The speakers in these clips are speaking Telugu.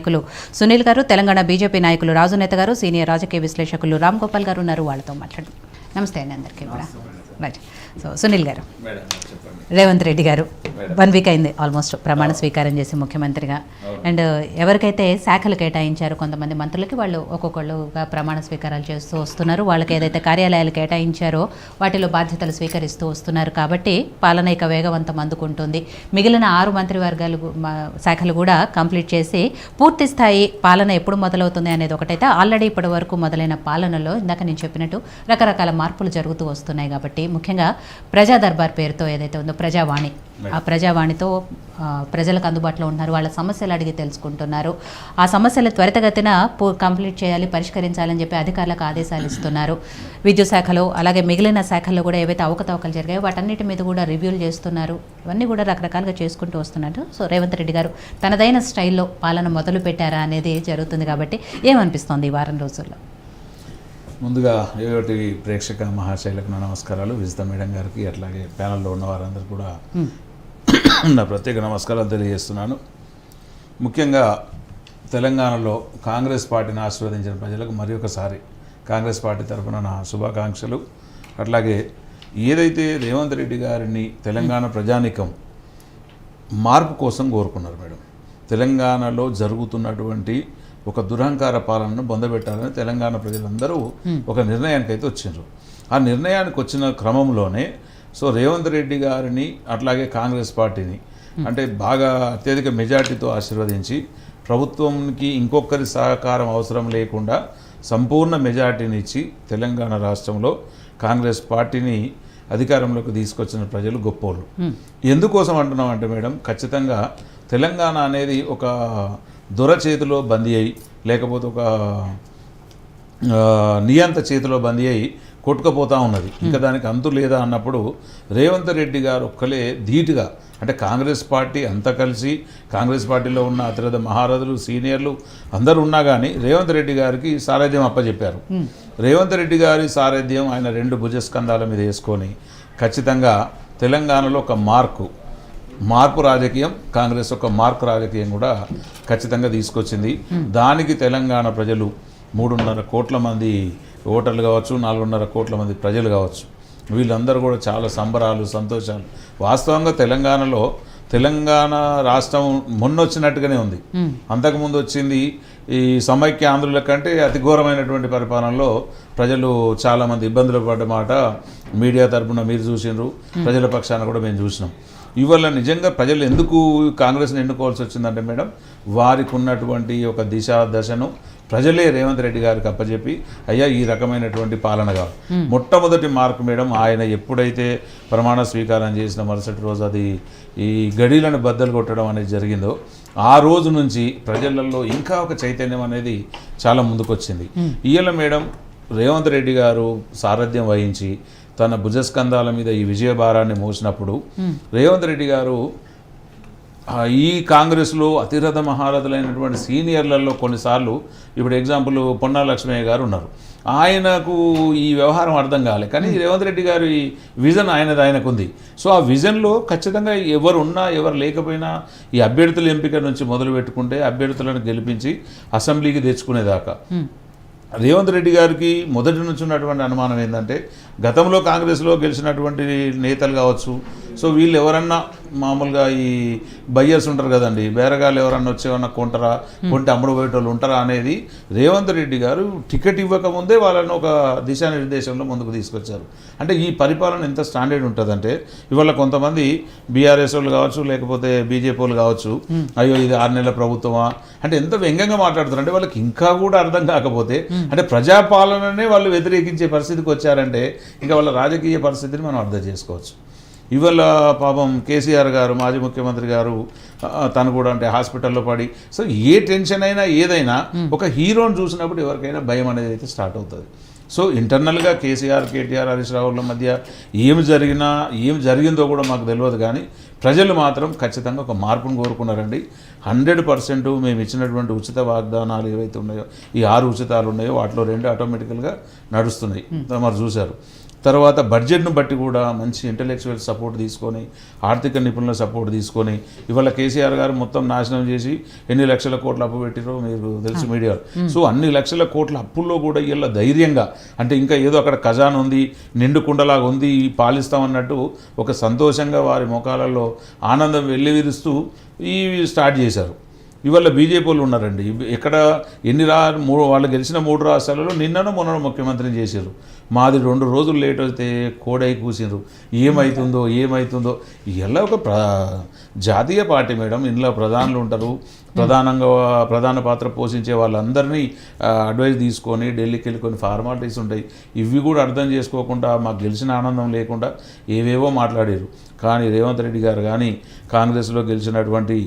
నాయకులు సునీల్ గారు, తెలంగాణ బీజేపీ నాయకులు రాజు నేత గారు, సీనియర్ రాజకీయ విశ్లేషకులు రామ్ గోపాల్ గారు ఉన్నారు. వాళ్ళతో మాట్లాడు. నమస్తే అండి అందరికీ కూడా. రైట్. సో సునీల్ గారు, రేవంత్ రెడ్డి గారు 1 వీక్ అయింది ఆల్మోస్ట్ ప్రమాణ స్వీకారం చేసి ముఖ్యమంత్రిగా. అండ్ ఎవరికైతే శాఖలు కేటాయించారో కొంతమంది మంత్రులకి వాళ్ళు ఒక్కొక్కళ్ళుగా ప్రమాణ స్వీకారాలు చేస్తూ వస్తున్నారు. వాళ్ళకి ఏదైతే కార్యాలయాలు కేటాయించారో వాటిలో బాధ్యతలు స్వీకరిస్తూ వస్తున్నారు. కాబట్టి పాలన ఇక వేగవంతం అందుకుంటుంది. మిగిలిన 6 మంత్రివర్గాలు శాఖలు కూడా కంప్లీట్ చేసి పూర్తి స్థాయి పాలన ఎప్పుడు మొదలవుతుంది అనేది ఒకటైతే ఆల్రెడీ ఇప్పటి వరకు మొదలైన పాలనలో ఇందాక నేను చెప్పినట్టు రకరకాల మార్పులు జరుగుతూ వస్తున్నాయి. కాబట్టి ముఖ్యంగా ప్రజా దర్బార్ పేరుతో ఏదైతే ఉందో ప్రజావాణి, ఆ ప్రజావాణితో ప్రజలకు అందుబాటులో ఉన్నారు. వాళ్ళ సమస్యలు అడిగి తెలుసుకుంటున్నారు. ఆ సమస్యలు త్వరితగతిన కంప్లీట్ చేయాలి, పరిష్కరించాలని చెప్పి అధికారులకు ఆదేశాలు ఇస్తున్నారు. విద్యుత్ శాఖలో అలాగే మిగిలిన శాఖల్లో కూడా ఏవైతే అవకతవకలు జరిగాయో వాటన్నిటి మీద కూడా రివ్యూలు చేస్తున్నారు. ఇవన్నీ కూడా రకరకాలుగా చేసుకుంటూ వస్తున్నారు. సో రేవంత్ రెడ్డి గారు తనదైన స్టైల్లో పాలన మొదలు పెట్టారా అనేది జరుగుతుంది. కాబట్టి ఏమనిపిస్తోంది ఈ వారం రోజుల్లో? ముందుగా ఏటి ప్రేక్షక మహాశైలకు నా నమస్కారాలు, విజిత మేడం గారికి, అట్లాగే ప్యానల్లో ఉన్న వారందరూ కూడా నా ప్రత్యేక నమస్కారాలు తెలియజేస్తున్నాను. ముఖ్యంగా తెలంగాణలో కాంగ్రెస్ పార్టీని ఆశీర్వదించిన ప్రజలకు మరి ఒకసారి కాంగ్రెస్ పార్టీ తరఫున నా శుభాకాంక్షలు. అట్లాగే ఏదైతే రేవంత్ రెడ్డి గారిని తెలంగాణ ప్రజానీకం మార్పు కోసం కోరుకున్నారు మేడం, తెలంగాణలో జరుగుతున్నటువంటి ఒక దురహంకార పాలనను బొందబెట్టాలని తెలంగాణ ప్రజలందరూ ఒక నిర్ణయానికి అయితే వచ్చిండ్రు. ఆ నిర్ణయానికి వచ్చిన క్రమంలోనే సో రేవంత్ రెడ్డి గారిని అట్లాగే కాంగ్రెస్ పార్టీని అంటే బాగా అత్యధిక మెజార్టీతో ఆశీర్వదించి ప్రభుత్వంకి ఇంకొకరి సహకారం అవసరం లేకుండా సంపూర్ణ మెజార్టీని ఇచ్చి తెలంగాణ రాష్ట్రంలో కాంగ్రెస్ పార్టీని అధికారంలోకి తీసుకొచ్చిన ప్రజలు గొప్పోళ్ళు. ఎందుకోసం అంటున్నాం అంటే మేడం, ఖచ్చితంగా తెలంగాణ అనేది ఒక దొర చేతిలో బందీ అయి లేకపోతే ఒక నియంత చేతిలో బందీ అయి కొట్టుకుపోతూ ఉన్నది. ఇంకా దానికి అంతు లేదా అన్నప్పుడు రేవంత్ రెడ్డి గారు ఒక్కలే ధీటుగా అంటే కాంగ్రెస్ పార్టీ అంతా కలిసి కాంగ్రెస్ పార్టీలో ఉన్న అతిరథ మహారథులు సీనియర్లు అందరూ ఉన్నా కానీ రేవంత్ రెడ్డి గారికి సారథ్యం అప్పచెప్పారు. రేవంత్ రెడ్డి గారి సారథ్యం ఆయన 2 భుజస్కంధాల మీద వేసుకొని ఖచ్చితంగా తెలంగాణలో ఒక మార్పు రాజకీయం, కాంగ్రెస్ ఒక మార్కు రాజకీయం కూడా ఖచ్చితంగా తీసుకొచ్చింది. దానికి తెలంగాణ ప్రజలు 3.5 కోట్ల మంది ఓటర్లు కావచ్చు, 4.5 కోట్ల మంది ప్రజలు కావచ్చు, వీళ్ళందరూ కూడా చాలా సంబరాలు సంతోషాలు. వాస్తవంగా తెలంగాణ రాష్ట్రం మొన్నొచ్చినట్టుగానే ఉంది. అంతకుముందు వచ్చింది ఈ సమైక్య ఆంధ్రుల కంటే అతి ఘోరమైనటువంటి పరిపాలనలో ప్రజలు చాలామంది ఇబ్బందులు పడ్డ మాట మీడియా తరఫున మీరు చూసినారు, ప్రజల పక్షాన కూడా మేము చూసినాం. ఇవాళ నిజంగా ప్రజలు ఎందుకు కాంగ్రెస్ని ఎన్నుకోవాల్సి వచ్చిందంటే మేడం, వారికి ఉన్నటువంటి ఒక దశను ప్రజలే రేవంత్ రెడ్డి గారికి అప్పచెప్పి అయ్యా ఈ రకమైనటువంటి పాలన కాదు. మొట్టమొదటి మార్కు మేడం, ఆయన ఎప్పుడైతే ప్రమాణ స్వీకారం చేసిన మరుసటి రోజు అది ఈ గడీలను బద్దలు కొట్టడం అనేది జరిగిందో ఆ రోజు నుంచి ప్రజలలో ఇంకా ఒక చైతన్యం అనేది చాలా ముందుకొచ్చింది. ఇవాళ మేడం రేవంత్ రెడ్డి గారు సారథ్యం వహించి తన భుజస్కంధాల మీద ఈ విజయభారాన్ని మోసినప్పుడు రేవంత్ రెడ్డి గారు ఈ కాంగ్రెస్లో అతిరథ మహారథులైనటువంటి సీనియర్లలో కొన్నిసార్లు ఇప్పుడు ఎగ్జాంపుల్ పొన్నా లక్ష్మయ్య గారు ఉన్నారు, ఆయనకు ఈ వ్యవహారం అర్థం కాలే, కానీ రేవంత్ రెడ్డి గారి విజన్ ఆయనకు ఉంది. సో ఆ విజన్లో ఖచ్చితంగా ఎవరు ఉన్నా ఎవరు లేకపోయినా ఈ అభ్యర్థుల ఎంపిక నుంచి మొదలు పెట్టుకుంటే అభ్యర్థులను గెలిపించి అసెంబ్లీకి తెచ్చుకునేదాకా రేవంత్ రెడ్డి గారికి మొదటి నుంచి ఉన్నటువంటి అనుమానం ఏంటంటే గతంలో కాంగ్రెస్లో గెలిచినటువంటి నేతలు కావచ్చు, సో వీళ్ళు ఎవరన్నా మామూలుగా ఈ బయ్యర్స్ ఉంటారు కదండి, బేరగాళ్ళు ఎవరన్నా వచ్చేవన్నా కొంటే అమ్ముడు పోయేటోళ్ళు ఉంటారా అనేది రేవంత్ రెడ్డి గారు టికెట్ ఇవ్వకముందే వాళ్ళని ఒక దిశానిర్దేశంలో ముందుకు తీసుకొచ్చారు. అంటే ఈ పరిపాలన ఎంత స్టాండర్డ్ ఉంటుందంటే ఇవాళ కొంతమంది బీఆర్ఎస్ వాళ్ళు కావచ్చు లేకపోతే బీజేపీ వాళ్ళు కావచ్చు, అయ్యో ఇది 6 నెలల ప్రభుత్వమా అంటే ఎంత వ్యంగ్యంగా మాట్లాడుతారు. అంటే వాళ్ళకి ఇంకా కూడా అర్థం కాకపోతే అంటే ప్రజాపాలననే వాళ్ళు వ్యతిరేకించే పరిస్థితికి వచ్చారంటే ఇంకా వాళ్ళ రాజకీయ పరిస్థితిని మనం అర్థం చేసుకోవచ్చు. ఇవాళ పాపం కేసీఆర్ గారు మాజీ ముఖ్యమంత్రి గారు తను కూడా అంటే హాస్పిటల్లో పడి, సో ఏ టెన్షన్ అయినా ఏదైనా ఒక హీరోని చూసినప్పుడు ఎవరికైనా భయం అనేది అయితే స్టార్ట్ అవుతుంది. సో ఇంటర్నల్గా కేసీఆర్ కేటీఆర్ హరీష్ రావుల మధ్య ఏం జరిగిందో కూడా మాకు తెలియదు, కానీ ప్రజలు మాత్రం ఖచ్చితంగా ఒక మార్పును కోరుకున్నారండి. 100% మేము ఇచ్చినటువంటి ఉచిత వాగ్దానాలు ఏవైతే ఉన్నాయో ఈ 6 ఉచితాలు ఉన్నాయో వాటిలో 2 ఆటోమేటికల్గా నడుస్తున్నాయి, మరి చూశారు. తర్వాత బడ్జెట్ను బట్టి కూడా మంచి ఇంటలెక్చువల్ సపోర్ట్ తీసుకొని ఆర్థిక నిపుణుల సపోర్ట్ తీసుకొని ఇవాళ కేసీఆర్ గారు మొత్తం నాశనం చేసి ఎన్ని లక్షల కోట్ల అప్పు పెట్టిరో మీరు తెలుసు మీడియాలో. సో అన్ని లక్షల కోట్ల అప్పుల్లో కూడా ఇలా ధైర్యంగా అంటే ఇంకా ఏదో అక్కడ ఖజానా ఉంది నిండు కుండలాగా ఉంది పాలిస్తామన్నట్టు ఒక సంతోషంగా వారి ముఖాలలో ఆనందం వెల్లివిరుస్తూ ఇవి స్టార్ట్ చేశారు. ఇవాళ బీజేపీ వాళ్ళు ఉన్నారండి ఎక్కడ వాళ్ళు గెలిచిన 3 రాష్ట్రాలలో నిన్ననో మొన్న ముఖ్యమంత్రిని చేశారు. మాది 2 రోజులు లేట్ అయితే కోడై కూసినారు. ఏమవుతుందో ఇలా ఒక జాతీయ పార్టీ మేడం. ఇందులో ప్రధానులు ఉంటారు, ప్రధాన పాత్ర పోషించే వాళ్ళందరినీ అడ్వైస్ తీసుకొని ఢిల్లీకి వెళ్ళి కొన్ని ఫార్మాలిటీస్ ఉంటాయి. ఇవి కూడా అర్థం చేసుకోకుండా మాకు గెలిచిన ఆనందం లేకుండా ఏవేవో మాట్లాడారు. కానీ రేవంత్ రెడ్డి గారు కానీ కాంగ్రెస్లో గెలిచినటువంటి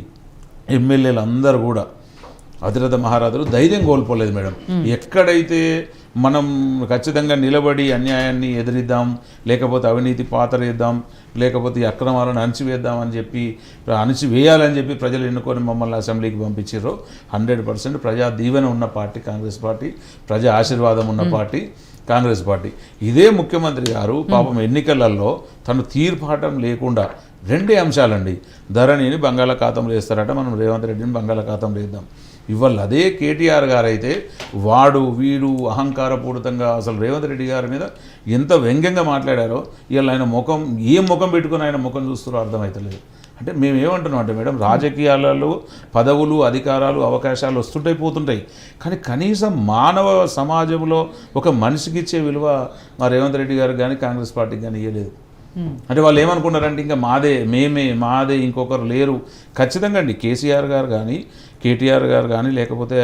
ఎమ్మెల్యేలు అందరూ కూడా అతిరథ మహారాజులు ధైర్యం కోల్పోలేదు మేడం. ఎక్కడైతే మనం ఖచ్చితంగా నిలబడి అన్యాయాన్ని ఎదిరిద్దాం, లేకపోతే అవినీతి పాతరేద్దాం, లేకపోతే ఈ అక్రమాలను అణిచివేద్దామని చెప్పి అణిచివేయాలని చెప్పి ప్రజలు ఎన్నుకొని మమ్మల్ని అసెంబ్లీకి పంపించారో 100% ప్రజా దీవెన ఉన్న పార్టీ కాంగ్రెస్ పార్టీ, ప్రజా ఆశీర్వాదం ఉన్న పార్టీ కాంగ్రెస్ పార్టీ. ఇదే ముఖ్యమంత్రి గారు పాపం ఎన్నికలలో తను తీర్పాటం లేకుండా 2 అంశాలండి. ధరణిని బంగాళాఖాతంలో వేస్తారట, మనం రేవంత్ రెడ్డిని బంగాళాఖాతంలో వేద్దాం. ఇవాళ అదే కేటీఆర్ గారు అయితే వీడు అహంకారపూరితంగా అసలు రేవంత్ రెడ్డి గారి మీద ఎంత వ్యంగ్యంగా మాట్లాడారో ఇవాళ ఆయన ముఖం పెట్టుకుని ఆయన ముఖం చూస్తారో అర్థమవుతలేదు. అంటే మేము ఏమంటున్నాం అంటే మేడం, రాజకీయాలలో పదవులు అధికారాలు అవకాశాలు వస్తుంటాయి పోతుంటాయి, కానీ కనీసం మానవ సమాజంలో ఒక మనిషికి ఇచ్చే విలువ మా రేవంత్ రెడ్డి గారికి కానీ కాంగ్రెస్ పార్టీకి కానీ ఇవ్వలేదు. అంటే వాళ్ళు ఏమనుకున్నారంటే ఇంకా మాదే ఇంకొకరు లేరు. ఖచ్చితంగా అండి కేసీఆర్ గారు కానీ కేటీఆర్ గారు కానీ లేకపోతే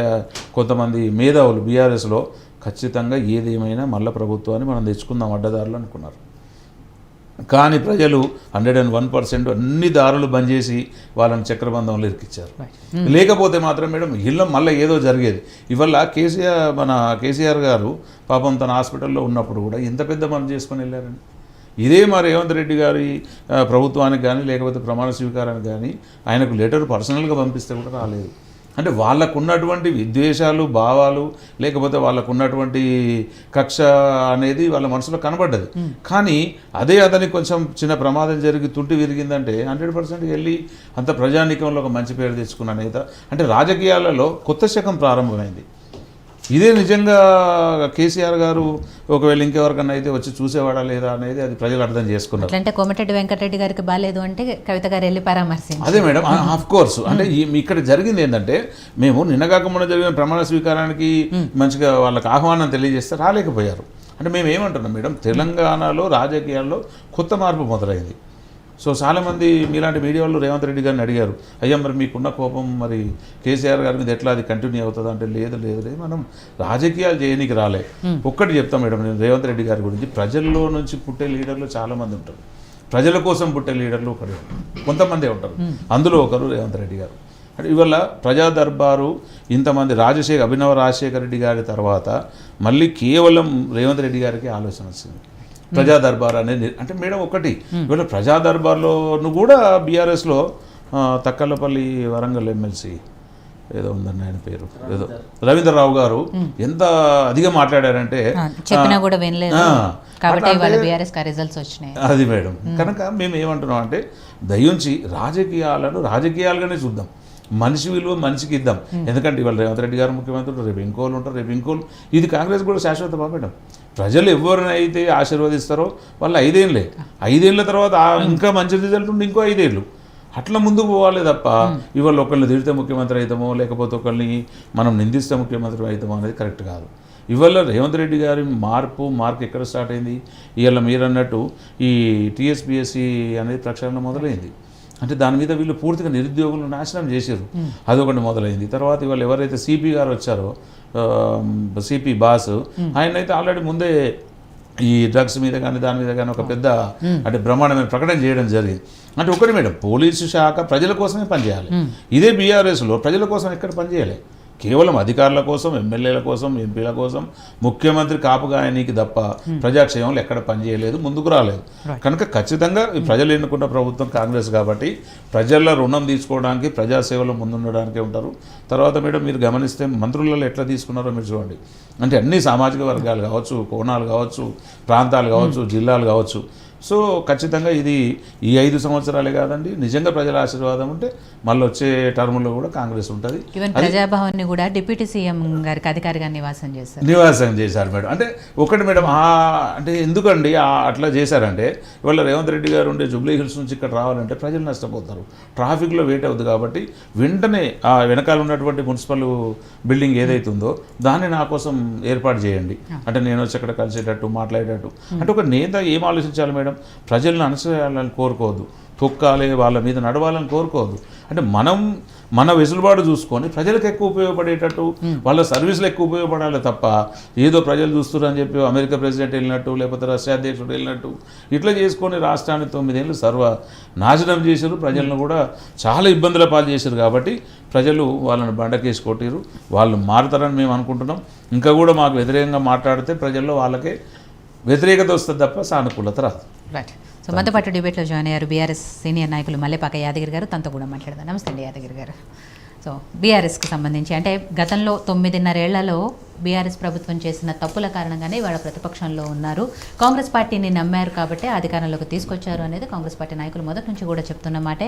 కొంతమంది మేధావులు బీఆర్ఎస్లో ఖచ్చితంగా ఏదేమైనా మళ్ళీ ప్రభుత్వాన్ని మనం తెచ్చుకుందాం అడ్డదారులు అనుకున్నారు. కానీ ప్రజలు 101% అన్ని దారులు బంద్ చేసి వాళ్ళని చక్రబంధంలో ఇరికిచ్చారు. లేకపోతే మాత్రం మేడం ఇళ్ళ మళ్ళీ ఏదో జరిగేది. ఇవాళ కేసీఆర్ గారు పాపం తన హాస్పిటల్లో ఉన్నప్పుడు కూడా ఎంత పెద్ద పని చేసుకొని వెళ్ళారండి. ఇదే మా రేవంత్ రెడ్డి గారి ప్రభుత్వానికి కానీ లేకపోతే ప్రమాణ స్వీకారానికి కానీ ఆయనకు లెటర్ పర్సనల్గా పంపిస్తే కూడా రాలేదు. అంటే వాళ్ళకున్నటువంటి విద్వేషాలు భావాలు లేకపోతే వాళ్ళకున్నటువంటి కక్ష అనేది వాళ్ళ మనసులో కనబడ్డది. కానీ అదే అతనికి కొంచెం చిన్న ప్రమాదం జరిగి తుంటి విరిగిందంటే 100% వెళ్ళి అంత ప్రజానీకంలో ఒక మంచి పేరు తెచ్చుకున్న నేత. అంటే రాజకీయాలలో కొత్త శకం ప్రారంభమైంది. ఇదే నిజంగా కేసీఆర్ గారు ఒకవేళ ఇంకెవరికన్నా అయితే వచ్చి చూసేవాడా లేదా అనేది అది ప్రజలు అర్థం చేసుకున్నారు. అంటే కోమటిరెడ్డి వెంకటరెడ్డి గారికి బాగాలేదు అంటే కవిత గారు వెళ్ళి పరామర్శించారు. అదే మేడం, ఆఫ్ కోర్స్. అంటే ఇక్కడ జరిగింది ఏంటంటే మేము నిన్నగాక మొన్న జరిగిన ప్రమాణ స్వీకారానికి మంచిగా వాళ్ళకి ఆహ్వానం తెలియజేస్తే రాలేకపోయారు. అంటే మేము ఏమంటున్నాం మేడం, తెలంగాణలో రాజకీయాల్లో కొత్త మార్పు మొదలైంది. సో చాలామంది మీలాంటి మీడియా వాళ్ళు రేవంత్ రెడ్డి గారిని అడిగారు, అయ్యా మరి మీకున్న కోపం మరి కేసీఆర్ గారి మీద ఎట్లా అది కంటిన్యూ అవుతుంది అంటే లేదు మనం రాజకీయాలు చేయనీకి రాలే. ఒక్కటి చెప్తాం మేడం నేను రేవంత్ రెడ్డి గారి గురించి, ప్రజల్లో నుంచి పుట్టే లీడర్లు చాలామంది ఉంటారు, ప్రజల కోసం పుట్టే లీడర్లు కొంతమందే ఉంటారు, అందులో ఒకరు రేవంత్ రెడ్డి గారు. అంటే ఇవాళ ప్రజా దర్బారు ఇంతమంది అభినవ రాజశేఖర రెడ్డి గారి తర్వాత మళ్ళీ కేవలం రేవంత్ రెడ్డి గారికి ఆలోచన వచ్చింది ప్రజా దర్బార్ అనేది. అంటే మేడం ఒకటి ఇవాళ ప్రజా దర్బార్లోను కూడా బీఆర్ఎస్లో తక్కలపల్లి వరంగల్ ఎమ్మెల్సీ ఏదో ఉందండి ఆయన పేరు ఏదో రవీంద్రరావు గారు ఎంత అధిగా మాట్లాడారంటే చెప్పినా కూడా వినలేదు కాబట్టి ఇవాళ బీఆర్ఎస్ కి రిజల్ట్స్ వచ్చినాయి. అది మేడం కనుక మేము ఏమంటున్నాం అంటే దయించి రాజకీయాలను రాజకీయాలుగానే చూద్దాం, మనిషి విలువ మనిషికి ఇద్దాం. ఎందుకంటే ఇవాళ రేవంత్ రెడ్డి గారు ముఖ్యమంత్రి, రేపు ఇంకోళ్ళు ఉంటారు, రేపు ఇంకోళ్ళు. ఇది కాంగ్రెస్ కూడా శాశ్వతమా మేడం? ప్రజలు ఎవరినైతే ఆశీర్వదిస్తారో వాళ్ళు 5 ఏళ్ళే, 5 ఏళ్ళ తర్వాత ఇంకా మంచి రిజల్ట్ ఉండి ఇంకో 5 ఏళ్ళు అట్లా ముందుకు పోవాలి తప్ప ఇవాళ ఒకళ్ళని తిడితే ముఖ్యమంత్రి అవుతామో లేకపోతే ఒకళ్ళని మనం నిందిస్తే ముఖ్యమంత్రి అవుతామో అనేది కరెక్ట్ కాదు. ఇవాళ రేవంత్ రెడ్డి గారి మార్క్ ఎక్కడ స్టార్ట్ అయింది? ఇవాళ మీరు అన్నట్టు ఈ టీఎస్పీఎస్సీ అనేది ప్రక్షాళన మొదలైంది. అంటే దాని మీద వీళ్ళు పూర్తిగా నిరుద్యోగులు నాశనం చేశారు, అదొకటి మొదలైంది. తర్వాత ఇవాళ ఎవరైతే సిపి గారు వచ్చారో సిపి బాస్, ఆయన అయితే ఆల్రెడీ ముందే ఈ డ్రగ్స్ మీద కానీ దాని మీద కానీ ఒక పెద్ద అంటే బ్రహ్మాండమైన ప్రకటన చేయడం జరిగింది. అంటే ఒకటి మేడం, పోలీసు శాఖ ప్రజల కోసమే పనిచేయాలి. ఇదే బీఆర్ఎస్లో ప్రజల కోసం ఎక్కడ పనిచేయాలి? కేవలం అధికారుల కోసం, ఎమ్మెల్యేల కోసం, ఎంపీల కోసం, ముఖ్యమంత్రి కాపుగాయనికి తప్ప ప్రజాక్షేమంలో ఎక్కడ పనిచేయలేదు, ముందుకు రాలేదు. కనుక ఖచ్చితంగా ఈ ప్రజలు ఎన్నుకున్న ప్రభుత్వం కాంగ్రెస్ కాబట్టి ప్రజల రుణం తీసుకోవడానికి, ప్రజాసేవలో ముందుండడానికే ఉంటారు. తర్వాత మేడం మీరు గమనిస్తే మంత్రులలో ఎట్లా తీసుకున్నారో మీరు చూడండి. అంటే అన్ని సామాజిక వర్గాలు కావచ్చు, కోణాలు కావచ్చు, ప్రాంతాలు కావచ్చు, జిల్లాలు కావచ్చు. సో ఖచ్చితంగా ఇది ఈ 5 సంవత్సరాలే కాదండి, నిజంగా ప్రజల ఆశీర్వాదం ఉంటే మళ్ళీ వచ్చే టర్ములో కూడా కాంగ్రెస్ ఉంటుంది. ఈవెన్ ప్రజాభవన్ని కూడా డిప్యూటీ సీఎం గారికి అధికారిగా నివాసం చేశారు మేడం. అంటే ఒకటి మేడం, అంటే ఎందుకండి అట్లా చేశారంటే ఇవాళ రేవంత్ రెడ్డి గారు ఉండే జూబ్లీ హిల్స్ నుంచి ఇక్కడ రావాలంటే ప్రజలు నష్టపోతారు, ట్రాఫిక్లో వెయిట్ అవుతుంది. కాబట్టి వెంటనే ఆ వెనకాల ఉన్నటువంటి మున్సిపల్ బిల్డింగ్ ఏదైతే ఉందో దాన్ని నా కోసం ఏర్పాటు చేయండి, అంటే నేను వచ్చి అక్కడ కలిసేటట్టు, మాట్లాడేటట్టు. అంటే ఒక నేత ఏం ఆలోచించాలి మేడం, ప్రజలను అణచివేయాలని కోరుకోవద్దు, తొక్కాలి, వాళ్ళ మీద నడవాలని కోరుకోవద్దు. అంటే మన వెసులుబాటు చూసుకొని ప్రజలకు ఎక్కువ ఉపయోగపడేటట్టు, వాళ్ళ సర్వీసులు ఎక్కువ ఉపయోగపడాలి తప్ప ఏదో ప్రజలు చూస్తున్నారని చెప్పి అమెరికా ప్రెసిడెంట్ వెళ్ళినట్టు, లేకపోతే రష్యా అధ్యక్షుడు వెళ్ళినట్టు ఇట్లా చేసుకొని రాష్ట్రాన్ని 9 ఏళ్ళు నాశనం చేశారు, ప్రజలను కూడా చాలా ఇబ్బందుల పాలు చేశారు. కాబట్టి ప్రజలు వాళ్ళని బండకేసి కొట్టిరు, వాళ్ళు మారుతారని మేము అనుకుంటున్నాం. ఇంకా కూడా మాకు వ్యతిరేకంగా మాట్లాడితే ప్రజల్లో వాళ్ళకే వ్యతిరేకత వస్తుంది తప్ప సానుకూలత రాదు. రైట్. సో మనతో పాటు డిబేట్లో జాయిన్ అయ్యారు బీఆర్ఎస్ సీనియర్ నాయకులు మల్లెపాక యాదగిరి గారు. తనతో కూడా మాట్లాడదాం. నమస్తే అండి యాదగిరి గారు. సో బీఆర్ఎస్కి సంబంధించి అంటే గతంలో 9.5 ఏళ్లలో బీఆర్ఎస్ ప్రభుత్వం చేసిన తప్పుల కారణంగానే ఇవాళ ప్రతిపక్షంలో ఉన్నారు. కాంగ్రెస్ పార్టీని నమ్మారు కాబట్టి అధికారంలోకి తీసుకొచ్చారు అనేది కాంగ్రెస్ పార్టీ నాయకులు మొదటి నుంచి కూడా చెప్తున్న మాటే.